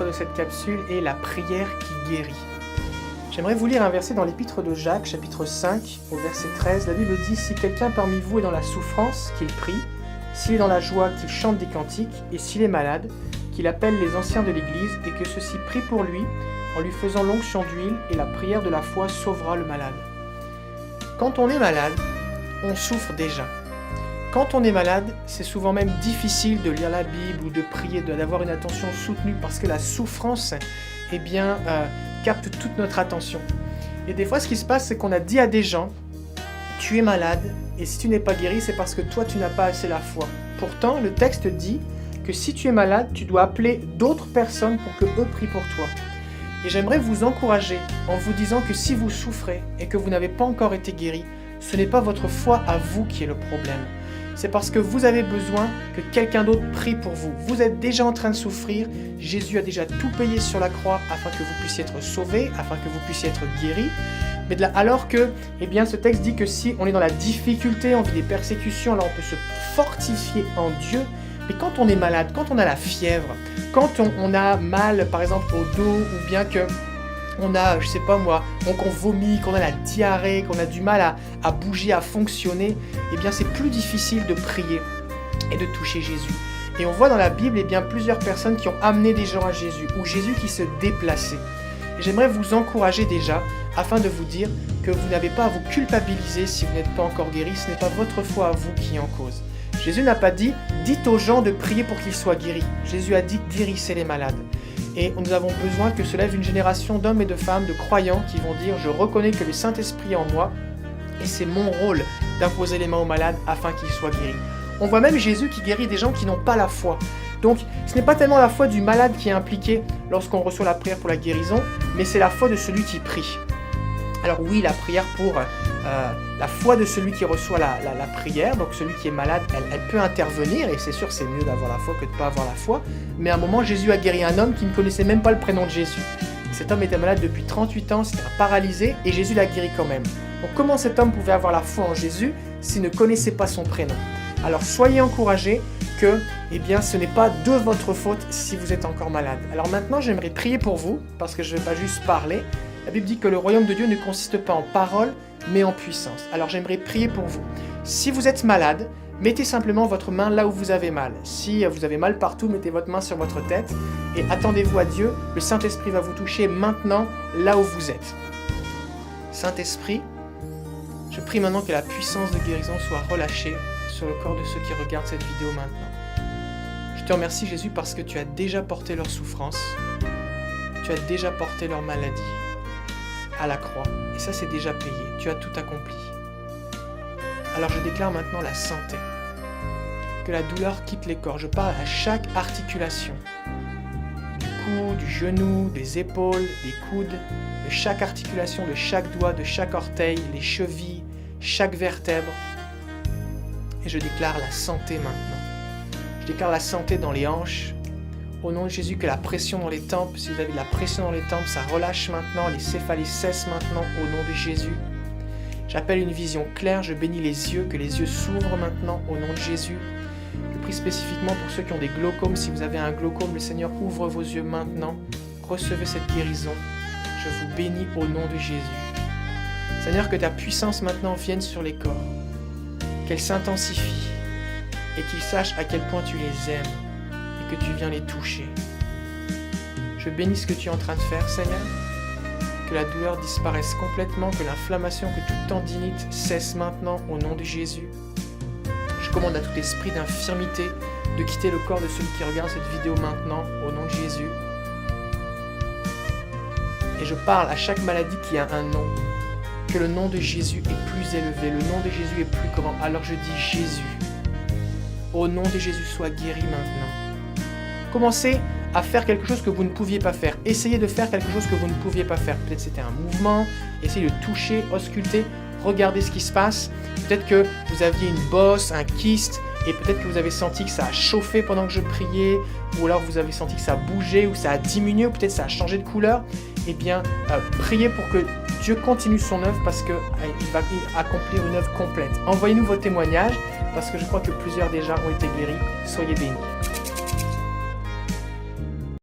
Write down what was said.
de cette capsule est la prière qui guérit. J'aimerais vous lire un verset dans l'épître de Jacques, chapitre 5, au verset 13. La Bible dit « Si quelqu'un parmi vous est dans la souffrance, qu'il prie, s'il est dans la joie, qu'il chante des cantiques, et s'il est malade, qu'il appelle les anciens de l'Église, et que ceux-ci prient pour lui, en lui faisant l'onction d'huile, et la prière de la foi sauvera le malade. » Quand on est malade, on souffre déjà. Quand on est malade, c'est souvent même difficile de lire la Bible ou de prier, d'avoir une attention soutenue, parce que la souffrance, capte toute notre attention. Et des fois, ce qui se passe, c'est qu'on a dit à des gens « Tu es malade, et si tu n'es pas guéri, c'est parce que toi, tu n'as pas assez la foi. » Pourtant, le texte dit que si tu es malade, tu dois appeler d'autres personnes pour que eux prient pour toi. Et j'aimerais vous encourager en vous disant que si vous souffrez et que vous n'avez pas encore été guéri, ce n'est pas votre foi à vous qui est le problème. C'est parce que vous avez besoin que quelqu'un d'autre prie pour vous. Vous êtes déjà en train de souffrir. Jésus a déjà tout payé sur la croix afin que vous puissiez être sauvés, afin que vous puissiez être guéris. Mais alors que, ce texte dit que si on est dans la difficulté, on vit des persécutions, alors on peut se fortifier en Dieu. Mais quand on est malade, quand on a la fièvre, quand on a mal, par exemple, au dos, ou bien que on a, qu'on vomit, qu'on a la diarrhée, qu'on a du mal à bouger, à fonctionner, c'est plus difficile de prier et de toucher Jésus. Et on voit dans la Bible plusieurs personnes qui ont amené des gens à Jésus, ou Jésus qui se déplaçait. Et j'aimerais vous encourager déjà, afin de vous dire que vous n'avez pas à vous culpabiliser si vous n'êtes pas encore guéri, ce n'est pas votre foi à vous qui est en cause. Jésus n'a pas dit « dites aux gens de prier pour qu'ils soient guéris ». Jésus a dit « guérissez les malades ». Et nous avons besoin que se lève une génération d'hommes et de femmes, de croyants qui vont dire « je reconnais que le Saint-Esprit est en moi et c'est mon rôle d'imposer les mains aux malades afin qu'ils soient guéris ». On voit même Jésus qui guérit des gens qui n'ont pas la foi. Donc ce n'est pas tellement la foi du malade qui est impliquée lorsqu'on reçoit la prière pour la guérison, mais c'est la foi de celui qui prie. Alors oui, la prière pour la foi de celui qui reçoit la prière, donc celui qui est malade, elle peut intervenir, et c'est sûr c'est mieux d'avoir la foi que de ne pas avoir la foi, mais à un moment Jésus a guéri un homme qui ne connaissait même pas le prénom de Jésus. Cet homme était malade depuis 38 ans, c'était un paralysé, et Jésus l'a guéri quand même. Donc comment cet homme pouvait avoir la foi en Jésus s'il ne connaissait pas son prénom? Alors soyez encouragés que ce n'est pas de votre faute si vous êtes encore malade. Alors maintenant j'aimerais prier pour vous, parce que je ne vais pas juste parler. La Bible dit que le royaume de Dieu ne consiste pas en paroles, mais en puissance. Alors j'aimerais prier pour vous. Si vous êtes malade, mettez simplement votre main là où vous avez mal. Si vous avez mal partout, mettez votre main sur votre tête et attendez-vous à Dieu. Le Saint-Esprit va vous toucher maintenant là où vous êtes. Saint-Esprit, je prie maintenant que la puissance de guérison soit relâchée sur le corps de ceux qui regardent cette vidéo maintenant. Je te remercie Jésus parce que tu as déjà porté leur souffrance. Tu as déjà porté leur maladie à la croix. Et ça, c'est déjà payé. Tu as tout accompli. Alors je déclare maintenant la santé. Que la douleur quitte les corps. Je parle à chaque articulation. Du cou, du genou, des épaules, des coudes, de chaque articulation, de chaque doigt, de chaque orteil, les chevilles, chaque vertèbre. Et je déclare la santé maintenant. Je déclare la santé dans les hanches. Au nom de Jésus, que la pression dans les tempes, si vous avez de la pression dans les tempes, ça relâche maintenant, les céphalées cessent maintenant au nom de Jésus. J'appelle une vision claire, je bénis les yeux, que les yeux s'ouvrent maintenant au nom de Jésus. Je prie spécifiquement pour ceux qui ont des glaucomes, si vous avez un glaucome, le Seigneur ouvre vos yeux maintenant. Recevez cette guérison, je vous bénis au nom de Jésus. Seigneur, que ta puissance maintenant vienne sur les corps, qu'elle s'intensifie et qu'ils sachent à quel point tu les aimes. Que tu viens les toucher. Je bénis ce que tu es en train de faire, Seigneur. Que la douleur disparaisse complètement, que l'inflammation, que toute tendinite cesse maintenant au nom de Jésus. Je commande à tout esprit d'infirmité de quitter le corps de celui qui regarde cette vidéo maintenant au nom de Jésus. Et je parle à chaque maladie qui a un nom. Que le nom de Jésus est plus élevé, le nom de Jésus est plus grand. Alors je dis Jésus. Au nom de Jésus, sois guéri maintenant. Commencez à faire quelque chose que vous ne pouviez pas faire. Essayez de faire quelque chose que vous ne pouviez pas faire. Peut-être c'était un mouvement, essayez de toucher, ausculter, regardez ce qui se passe. Peut-être que vous aviez une bosse, un kyste, et peut-être que vous avez senti que ça a chauffé pendant que je priais, ou alors vous avez senti que ça a bougé, ou ça a diminué, ou peut-être ça a changé de couleur. Priez pour que Dieu continue son œuvre parce qu'il va accomplir une œuvre complète. Envoyez-nous vos témoignages parce que je crois que plusieurs déjà ont été guéris. Soyez bénis.